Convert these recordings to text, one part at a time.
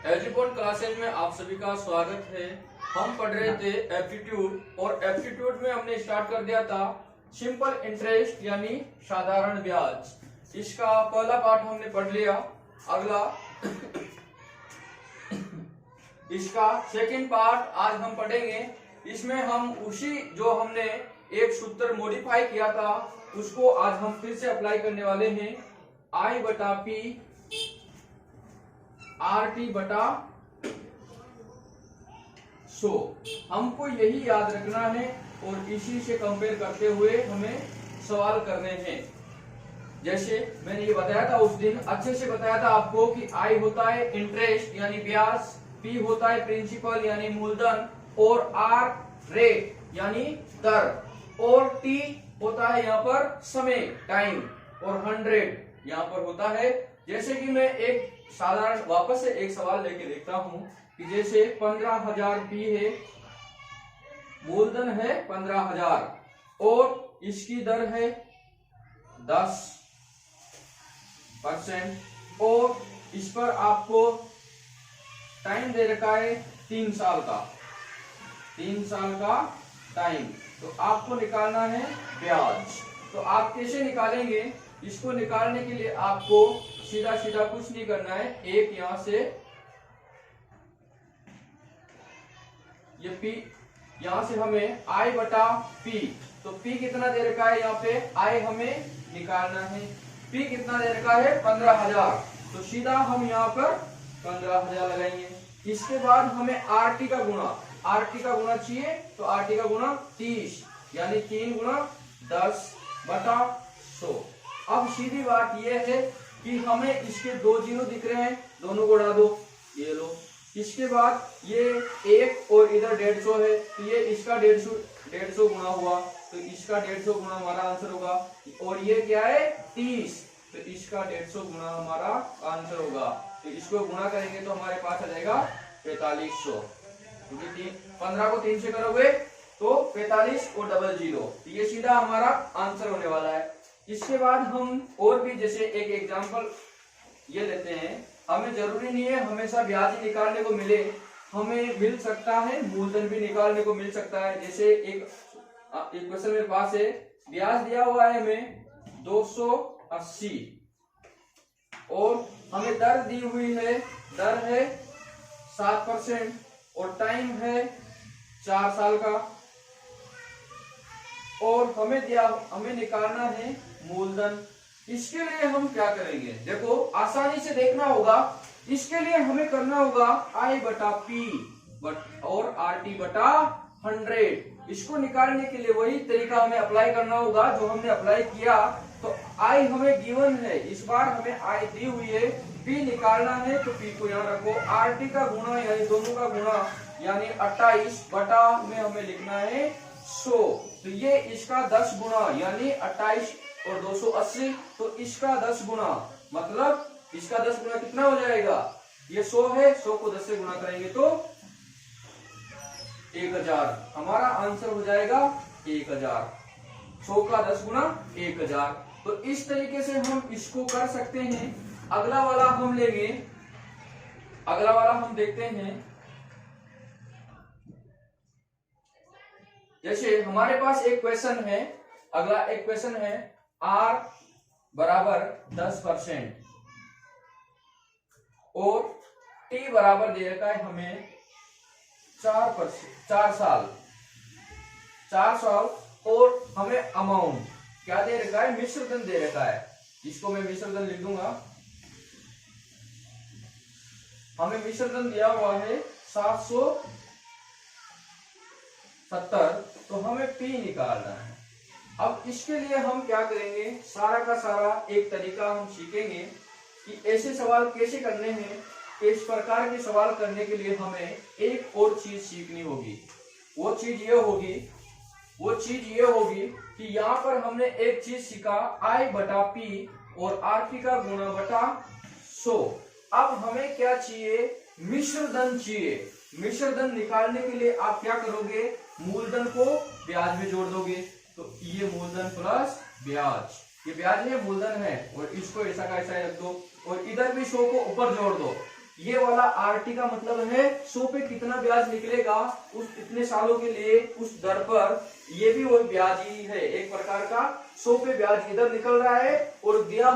एजुपोन classes में आप सभी का स्वागत है। हम पढ़ रहे थे एप्टीट्यूड और एप्टीट्यूड में हमने स्टार्ट कर दिया था सिंपल इंटरेस्ट यानी साधारण ब्याज। इसका पहला पार्ट हमने पढ़ लिया। अगला इसका सेकंड पार्ट आज हम पढ़ेंगे। इसमें हम उसी जो हमने एक सूत्र मॉडिफाई किया था उसको आज हम फिर से अप्लाई करने वाले हैं। I बटा P RT बटा 100। हमको यही याद रखना है और इसी से कंपेयर करते हुए हमें सवाल करने हैं। जैसे मैंने ये बताया था उस दिन, अच्छे से बताया था आपको कि I होता है इंटरेस्ट यानी ब्याज, P होता है प्रिंसिपल यानी मूलधन और R रेट यानी दर और T होता है यहाँ पर समय टाइम और 100 यहाँ पर होता है। जैसे कि मैं एक साधारण वापस से एक सवाल लेके देखता हूं कि जैसे 15,000 P है, मूलधन है 15,000 और इसकी दर है 10% और इस पर आपको टाइम दे रखा है 3 साल का, 3 साल का टाइम। तो आपको निकालना है ब्याज। तो आप कैसे निकालेंगे? इसको निकालने के लिए आपको सीधा सीधा कुछ नहीं करना है। एक यहां से ये P, यहां से हमें I बटा P, तो P कितना दे रखा है यहाँ पे, I हमें निकालना है। P कितना दे रखा है 15,000, तो सीधा हम यहाँ पर 15,000 लगाएंगे। इसके बाद हमें RT का गुणा, RT का गुणा चाहिए तो RT का गुणा 30 यानी 3 गुणा 10 बटा 100। अब सीधी बात यह है कि हमें इसके दो जीरो दिख रहे हैं, दोनों को उड़ा दो, ये लो। इसके बाद ये एक और इधर 150 है, तो ये इसका 150 गुणा हुआ, तो इसका 150 गुणा हमारा आंसर होगा। और ये क्या है 30, तो इसका 150 गुणा हमारा आंसर होगा। तो इसको गुणा करेंगे तो हमारे पास आ जाएगा 4500, क्योंकि 15 को 3 से करोगे तो 45 और डबल जीरो, तो ये सीधा हमारा आंसर होने वाला है। इसके बाद हम और भी जैसे एक एग्जांपल ये लेते हैं। हमें जरूरी नहीं है हमेशा ब्याज ही निकालने को मिले, हमें मिल सकता है मूलधन भी निकालने को मिल सकता है। जैसे एक क्वेश्चन मेरे पास है, ब्याज दिया हुआ है हमें 280 और हमें दर दी हुई है, दर है 7% और टाइम है 4 साल का और हमें निकालना है मूलधन। इसके लिए हम क्या करेंगे? देखो आसानी से देखना होगा। इसके लिए हमें करना होगा I बटा P और RT बटा 100। इसको निकालने के लिए वही तरीका हमें अप्लाई करना होगा जो हमने अप्लाई किया। तो I हमें गिवन है, इस बार हमें I दी हुई है, P निकालना है तो P को यहाँ रखो। RT का गुणा यानी दोनों का गुणा यानी 28 बटा में हमें लिखना है 100। तो ये इसका 10 गुणा यानी 28 और 280, तो इसका 10 गुणा मतलब इसका 10 गुणा कितना हो जाएगा? ये 100 है, 100 को 10 से गुणा करेंगे तो 1000, हमारा आंसर हो जाएगा 1000। 100 का 10 गुणा 1000। तो इस तरीके से हम इसको कर सकते हैं। अगला वाला हम लेंगे, अगला वाला हम देखते हैं। जैसे हमारे पास एक क्वेश्चन है, अगला एक क्वेश्चन है R बराबर 10% और T बराबर दे रखा है हमें 4 साल और हमें अमाउंट क्या दे रखा है? मिश्रधन दे रखा है। इसको मैं मिश्रधन लिख दूंगा। हमें मिश्रधन दिया हुआ है 770, तो हमें P निकालना है। अब इसके लिए हम क्या करेंगे? सारा का सारा एक तरीका हम सीखेंगे कि ऐसे सवाल कैसे करने हैं। इस प्रकार के सवाल करने के लिए हमें एक और चीज सीखनी होगी। वो चीज ये होगी कि यहाँ पर हमने एक चीज सीखा I बटा P और RT का गुणा बटा 100। अब हमें क्या चाहिए? मिश्रधन चाहिए। मिश्रधन निकालने के लिए आप क्या करोगे? मूलधन को ब्याज में जोड़ दोगे, तो ये मूलधन प्लस ब्याज, ये ब्याज है मूलधन है, और इसको ऐसा का ऐसा रख दो और इधर भी 100 को ऊपर जोड़ दो, ये वाला आरटी का मतलब है 100 पे कितना ब्याज निकलेगा उस इतने सालों के लिए उस दर पर, ये भी वही ब्याज ही है एक प्रकार का। 100 पे ब्याज इधर निकल रहा है और दिया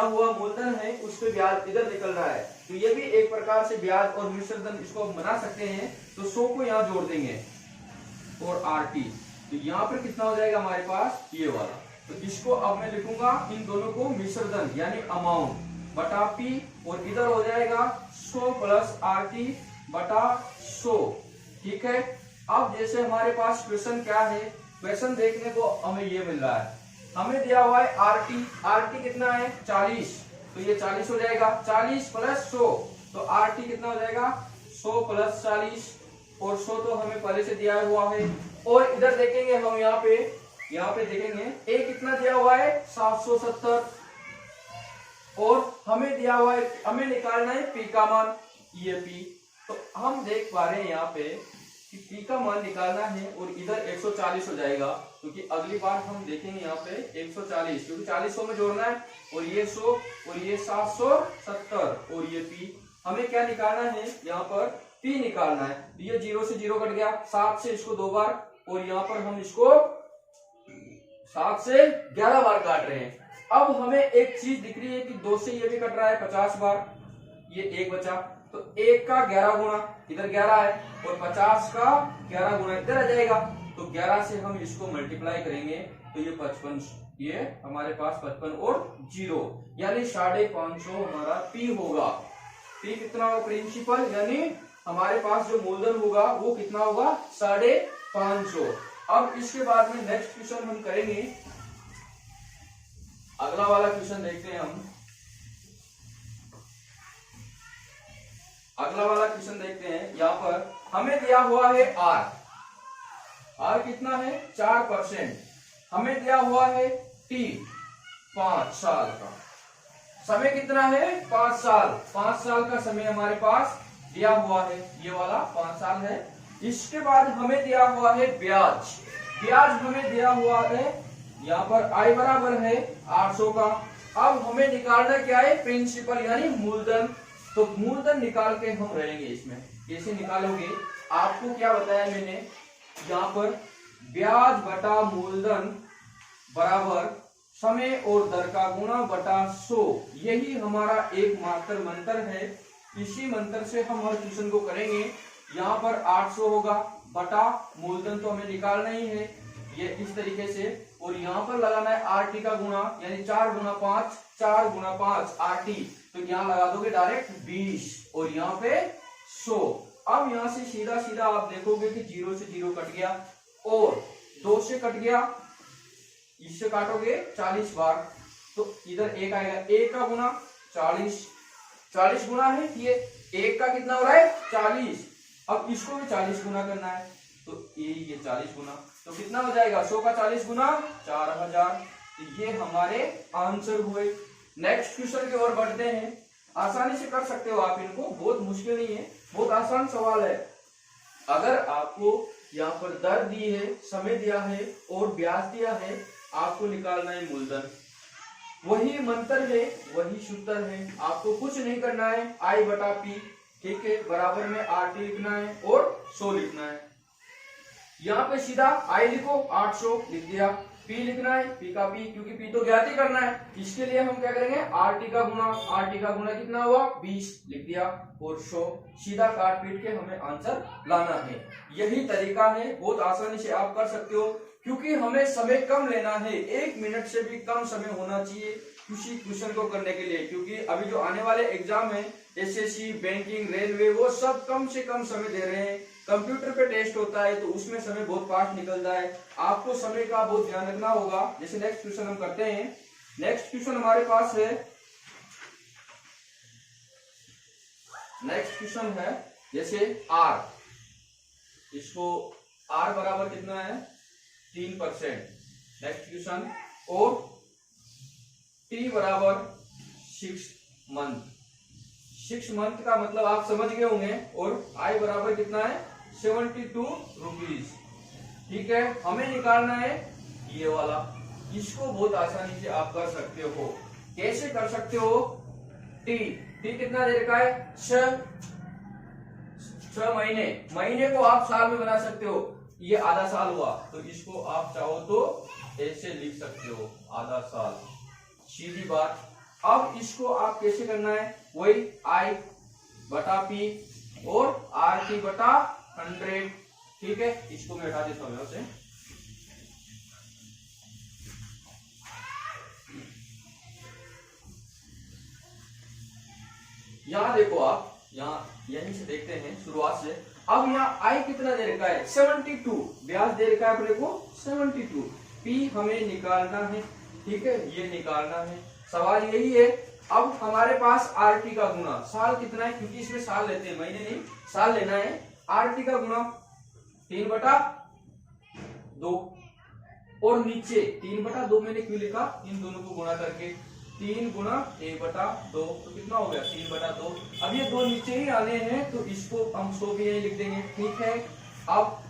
हुआ मूलधन है उस पे ब्याज इधर निकल रहा है, तो ये भी एक प्रकार से ब्याज और मिश्र धन इसको हम बना सकते हैं। तो 100 को यहाँ जोड़ देंगे और आरटी, तो यहाँ पर कितना हो जाएगा हमारे पास ये वाला। तो इसको अब मैं लिखूंगा इन दोनों को मिश्र धन यानी अमाउंट बटा पी, और इधर हो जाएगा 100 प्लस आरटी बटा 100। ठीक है, अब जैसे हमारे पास क्वेश्चन क्या है, क्वेश्चन देखने को हमें ये मिल रहा है, हमें दिया हुआ है आरटी कितना है 40, तो ये 40 हो जाएगा, 40 प्लस 100, तो आरटी कितना हो जाएगा 100 प्लस 40, और 100 तो हमें पहले से दिया हुआ है। और इधर देखेंगे हम यहाँ पे देखेंगे ए कितना दिया हुआ है 770, और हमें दिया हुआ है, हमें निकालना है पी का मान, ये पी। तो हम देख पा रहे हैं यहाँ पे कि पी का मान निकालना है और इधर 140 हो जाएगा, क्योंकि अगली बार हम देखेंगे यहाँ पे 140, क्योंकि 40 100 में जोड़ना है, और ये 100 और ये 770 और ये पी। हमें क्या निकालना है यहाँ पर पी निकालना है। तो ये 0 से 0 कट गया, 7 से इसको 2 बार, और यहाँ पर हम इसको 7 से 11 बार काट रहे हैं। अब हमें एक चीज दिख रही है कि 2 से ये भी कट रहा है 50 बार, ये 1 बचा, तो 1 का 11 गुना इधर 11 है, और 50 का 11 गुना इधर आ जाएगा, तो 11 से हम इसको मल्टीप्लाई करेंगे तो ये 55, ये हमारे पास 55 और 0 यानी 550 हमारा पी होगा। पी कितना होगा प्रिंसिपल, यानी हमारे पास जो मूलधन होगा वो कितना होगा 550। अब इसके बाद में नेक्स्ट क्वेश्चन हम करेंगे, अगला वाला क्वेश्चन देखते हैं हम। अगला वाला क्वेश्चन देखते हैं, यहाँ पर हमें दिया हुआ है आर कितना है 4%, हमें दिया हुआ है टी 5 साल का, समय कितना है 5 साल, 5 साल का समय हमारे पास दिया हुआ है, ये वाला 5 साल है। इसके बाद हमें दिया हुआ है ब्याज हमें दिया हुआ है, यहाँ पर आई बराबर है 800 का। अब हमें निकालना क्या है प्रिंसिपल यानी मूलधन, तो मूलधन निकाल के हम रहेंगे इसमें। कैसे निकालोगे, आपको क्या बताया मैंने, यहाँ पर ब्याज बटा मूलधन बराबर समय और दर का गुणा बटा 100, यही हमारा एकमात्र मंत्र है। इसी मंत्र से हम हर क्वेश्चन को करेंगे। यहाँ पर 800 होगा बटा मूलधन तो हमें निकालना ही है, ये इस तरीके से, और यहाँ पर लगाना है आरटी का गुणा, यानी 4 गुना 5 आरटी, तो यहाँ लगा दोगे डायरेक्ट 20 और यहाँ पे 100। अब यहाँ से सीधा सीधा आप देखोगे कि 0 से 0 कट गया और 2 से कट गया, इससे काटोगे 40 बार, तो इधर 1 आएगा, 1 का गुना 40 गुना है, ये 1 का कितना हो रहा है 40, अब इसको भी 40 गुना करना है, तो ये 40 गुना, तो कितना हो जाएगा 100 का 40 गुना 4000। तो ये हमारे आंसर हुए। नेक्स्ट क्वेश्चन की ओर बढ़ते हैं, आसानी से कर सकते हो आप इनको, बहुत मुश्किल नहीं है, बहुत आसान सवाल है। अगर आपको यहाँ पर दर दी है, समय दिया है और ब्याज दिया है, आपको निकालना है मूलधन, वही मंत्र है, वही सूत्र है, आपको कुछ नहीं करना है, आई बटा पी, ठीक है, बराबर में आरटी लिखना है और 100 लिखना है। यहाँ पे सीधा आई लिखो 800 लिख दिया, पी लिखना है पी का पी, क्योंकि पी तो ज्ञात ही करना है, इसके लिए हम क्या करेंगे आरटी का गुना कितना हुआ 20 लिख दिया और 100, सीधा काट पीट के हमें आंसर लाना है। यही तरीका है, बहुत आसानी से आप कर सकते हो, क्योंकि हमें समय कम लेना है, 1 मिनट से भी कम समय होना चाहिए किसी क्वेश्चन को करने के लिए, क्योंकि अभी जो आने वाले एग्जाम है एसएससी, बैंकिंग, रेलवे, वो सब कम से कम समय दे रहे हैं। कंप्यूटर पे टेस्ट होता है तो उसमें समय बहुत फास्ट निकलता है, आपको समय का बहुत ध्यान रखना होगा। जैसे नेक्स्ट क्वेश्चन हम करते हैं, नेक्स्ट क्वेश्चन हमारे पास है, नेक्स्ट क्वेश्चन है जैसे आर, इसको आर बराबर कितना है 3%, नेक्स्ट क्वेश्चन, और टी बराबर 6 मंथ, 6 मंथ का मतलब आप समझ गए होंगे, और आई बराबर कितना है 72 रुपीज, ठीक है। हमें निकालना है ये वाला, इसको बहुत आसानी से आप कर सकते हो। कैसे कर सकते हो, टी पी कितना दे रखा है 6 महीने। महीने को आप साल में बना सकते हो, ये आधा साल हुआ तो इसको आप चाहो तो ऐसे लिख सकते हो आधा साल, सीधी बात। अब इसको आप कैसे करना है, वही आई बटा पी और आर टी बटा 100, ठीक है। इसको मैं हटा देता हूं यहां से। यहां देखो आप, यहाँ यहीं से देखते हैं शुरुआत से। अब यहाँ आई कितना दे रखा है 72, ब्याज दे रखा है अपने को 72। पी हमें निकालना है, ठीक है, ये निकालना है, सवाल यही है। अब हमारे पास आर टी का गुणा, साल कितना है, क्योंकि इसमें साल लेते हैं, महीने नहीं साल लेना है। आर टी का गुणा 3/2 और नीचे 3/2 मैंने क्यों लिखा, इन दोनों को गुणा करके 3 गुणा 1/2 तो कितना हो गया 3/2। अब ये दो नीचे ही आने हैं तो इसको हम 100 भी यही लिख देंगे, ठीक है। अब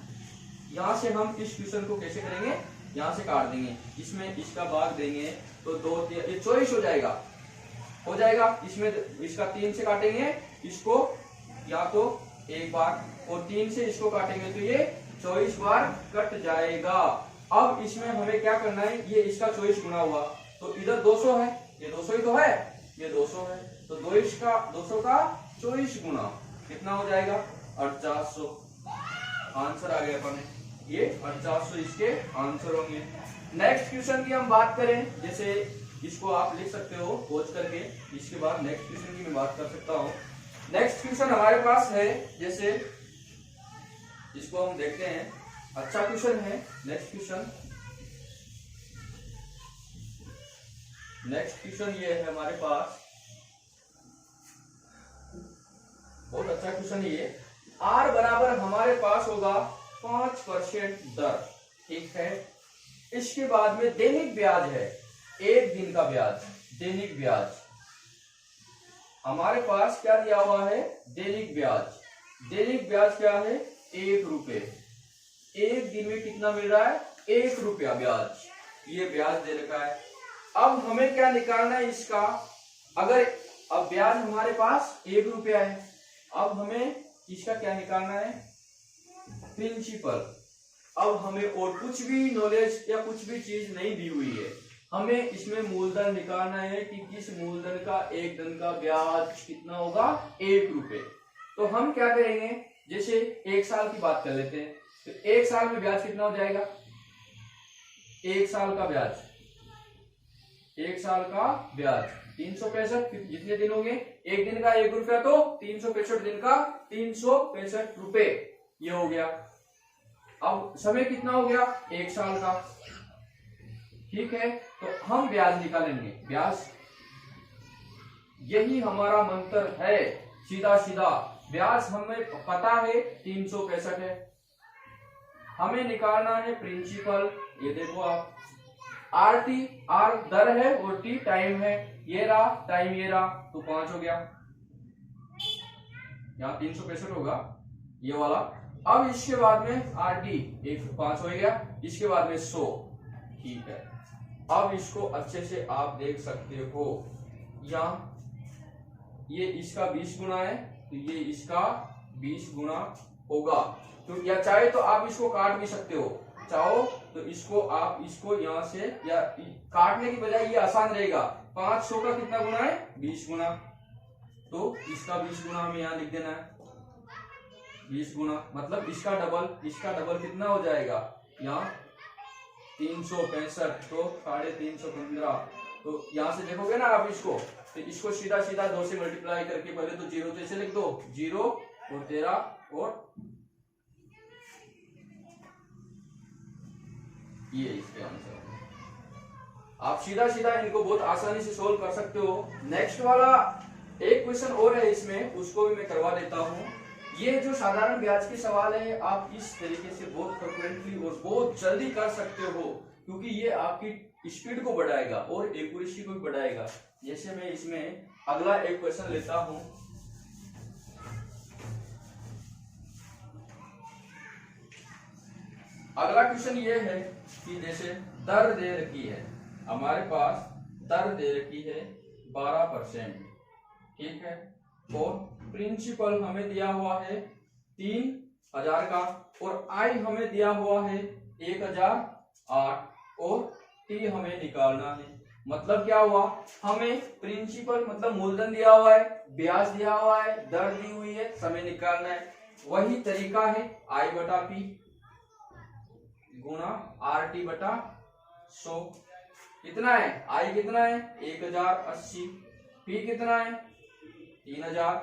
यहां से हम इस क्वेश्चन को कैसे करेंगे, यहां से काट देंगे, इसमें इसका भाग देंगे तो 2 ये 24 हो जाएगा, इसमें इसका 3 से काटेंगे इसको, या तो एक बार, और 3 से इसको काटेंगे तो ये 24 बार कट जाएगा। अब इसमें हमें क्या करना है, ये इसका 24 गुना हुआ तो इधर 200 है, ये 200 ही तो है, ये 200 है तो 200 का 24 गुना कितना हो जाएगा 4800। आंसर आ गया अपने, ये 4800 इसके आंसर होंगे। नेक्स्ट क्वेश्चन की हम बात करें, जैसे इसको आप लिख सकते हो खोज करके, इसके बाद नेक्स्ट क्वेश्चन की मैं बात कर सकता हूं। नेक्स्ट क्वेश्चन हमारे पास है, जैसे इसको हम देखते हैं, अच्छा क्वेश्चन है। नेक्स्ट क्वेश्चन ये है हमारे पास, बहुत अच्छा क्वेश्चन है ये। आर बराबर हमारे पास होगा 5% दर, ठीक है। इसके बाद में दैनिक ब्याज है, एक दिन का ब्याज, दैनिक ब्याज हमारे पास क्या दिया हुआ है, दैनिक ब्याज। दैनिक ब्याज क्या है 1 रुपए, एक दिन में कितना मिल रहा है 1 रुपया ब्याज, ये ब्याज दे रखा है। अब हमें क्या निकालना है इसका, अगर अब ब्याज हमारे पास 1 रुपया है, अब हमें इसका क्या निकालना है प्रिंसिपल। अब हमें और कुछ भी नॉलेज या कुछ भी चीज नहीं दी हुई है, हमें इसमें मूलधन निकालना है कि किस मूलधन का एक दिन का ब्याज कितना होगा 1 रुपए। तो हम क्या करेंगे, जैसे 1 साल की बात कर लेते हैं, तो 1 साल में ब्याज कितना हो जाएगा, 1 साल का ब्याज, 1 साल का ब्याज 365, जितने दिन होंगे, एक दिन का 1 रुपया तो 365 दिन का 365 रुपए, ये हो गया। अब समय कितना हो गया 1 साल का, ठीक है। तो हम ब्याज निकालेंगे, ब्याज यही हमारा मंत्र है, सीधा सीधा ब्याज हमें पता है 365 है, हमें निकालना है प्रिंसिपल। ये देखो आप, आर टी, आर दर है और टी टाइम है, ये रहा टाइम, ये रहा तो 5 हो गया, यहाँ 365 होगा ये वाला। अब इसके बाद में आर टी 5 हो गया, इसके बाद में 100, ठीक है। अब इसको अच्छे से आप देख सकते हो, यहाँ ये इसका 20 गुना है तो ये इसका 20 गुना होगा, तो या चाहे तो आप इसको काट भी सकते हो, चाहो तो इसको आप इसको यहां से, या काटने की बजाय ये आसान रहेगा, 500 का कितना गुना है 20 गुना, तो इसका 20 गुना हमें यहाँ लिख देना है, 20 गुना मतलब इसका डबल कितना हो जाएगा, यहाँ 365 तो 315, तो यहां से देखोगे ना आप इसको, तो इसको सीधा सीधा 2 से मल्टीप्लाई करके पहले तो 0 तो ऐसे लिख दो, 0 और 13 और ये इसके आंसर। आप सीधा सीधा इनको बहुत आसानी से सोल्व कर सकते हो। नेक्स्ट वाला एक क्वेश्चन और है इसमें, उसको भी मैं करवा देता हूँ। ये जो साधारण ब्याज के सवाल है, आप इस तरीके से बहुत फ्रिक्वेंटली और बहुत जल्दी कर सकते हो, क्योंकि ये आपकी स्पीड को बढ़ाएगा और एक्यूरेसी को भी बढ़ाएगा। जैसे मैं इसमें अगला एक क्वेश्चन लेता हूं, अगला क्वेश्चन ये है कि जैसे दर दे रखी है, हमारे पास दर दे रखी है 12%, ठीक है। और प्रिंसिपल हमें दिया हुआ है 3000 का, और आई हमें दिया हुआ है 1008, और टी हमें निकालना है। मतलब क्या हुआ, हमें प्रिंसिपल मतलब मूलधन दिया हुआ है, ब्याज दिया हुआ है, दर दी हुई है, समय निकालना है। वही तरीका है आई बटा पी गुणा आर टी बटा 100। कितना है, आई कितना है 1080, पी कितना है 3000,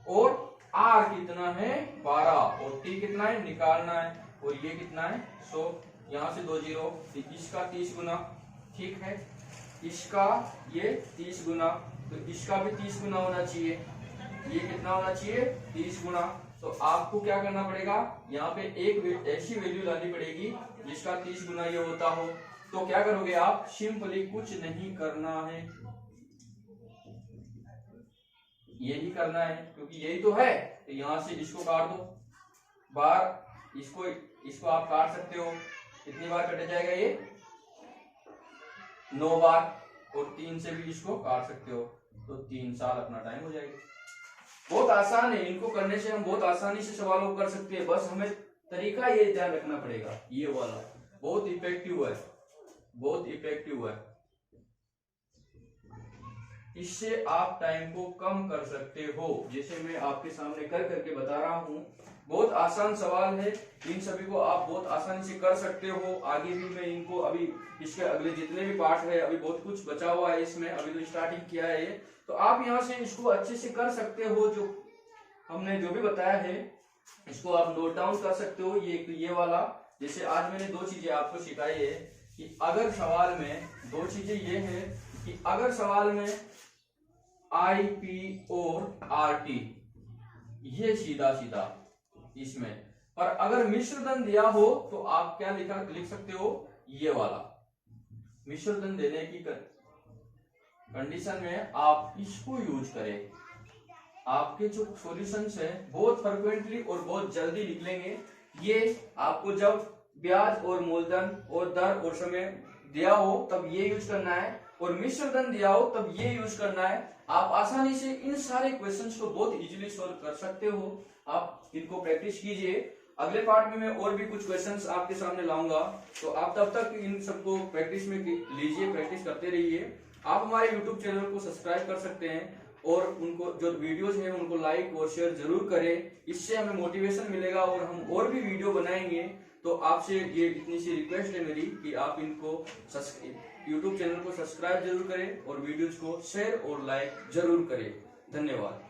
और आर कितना है 12, और टी कितना है निकालना है, और ये कितना है 100। यहाँ से 2 जीरो, इसका 30 गुना, ठीक है, इसका ये 30 गुना, तो इसका भी 30 गुना होना चाहिए। ये कितना होना चाहिए 30 गुना। तो आपको क्या करना पड़ेगा, यहाँ पे एक ऐसी वैल्यू लानी पड़ेगी जिसका 30 गुना ये होता हो। तो क्या करोगे आप, सिंपली कुछ नहीं करना है, यही करना है, क्योंकि यही तो है। तो यहाँ से इसको काट दो, बार इसको आप काट सकते हो। कितनी बार कटे जाएगा ये 9 बार, और 3 से भी इसको काट सकते हो, तो 3 साल अपना टाइम हो जाएगा। बहुत आसान है, इनको करने से हम बहुत आसानी से सवालों को कर सकते हैं। बस हमें तरीका ये ध्यान रखना पड़ेगा, ये वाला बहुत इफेक्टिव है, बहुत इफेक्टिव है। इससे आप टाइम को कम कर सकते हो, जैसे मैं आपके सामने कर करके बता रहा हूँ। बहुत आसान सवाल है, इन सभी को आप बहुत आसानी से कर सकते हो। आगे भी मैं इनको अभी इसके अगले जितने भी पार्ट है, अभी बहुत कुछ बचा हुआ है इसमें, अभी तो स्टार्टिंग किया है ये, तो आप यहाँ से इसको अच्छे से कर सकते हो। जो हमने जो भी बताया है इसको आप नोट डाउन कर सकते हो। ये वाला, जैसे आज मैंने 2 चीजें आपको सिखाई है कि अगर सवाल में 2 चीजें ये है कि अगर सवाल में आई पी और आर टी ये सीधा सीधा इसमें, पर अगर मिश्रधन दिया हो तो आप क्या लिख सकते हो, ये वाला मिश्रधन देने की कंडीशन में आप इसको यूज करें। आपके जो सॉल्यूशंस है बहुत फ्रिक्वेंटली और बहुत जल्दी निकलेंगे। ये आपको जब ब्याज और मूलधन और दर और समय दिया हो तब ये यूज करना है, और मिश्रधन दिया हो तब ये यूज करना है। आप आसानी से इन सारे क्वेश्चंस को बहुत इजीली सॉल्व कर सकते हो। आप इनको प्रैक्टिस कीजिए। अगले पार्ट में मैं और भी कुछ क्वेश्चंस आपके सामने लाऊंगा, तो आप तब तक इन सबको प्रैक्टिस में लीजिए, प्रैक्टिस करते रहिए। आप हमारे YouTube चैनल को सब्सक्राइब कर सकते हैं, और उनको जो वीडियोस हैं उनको लाइक और शेयर जरूर करें। इससे हमें मोटिवेशन मिलेगा और हम और भी वीडियो बनाएंगे। तो आपसे ये इतनी सी रिक्वेस्ट है मेरी कि आप इनको YouTube चैनल को सब्सक्राइब जरूर करें और वीडियोज को शेयर और लाइक जरूर करें। धन्यवाद।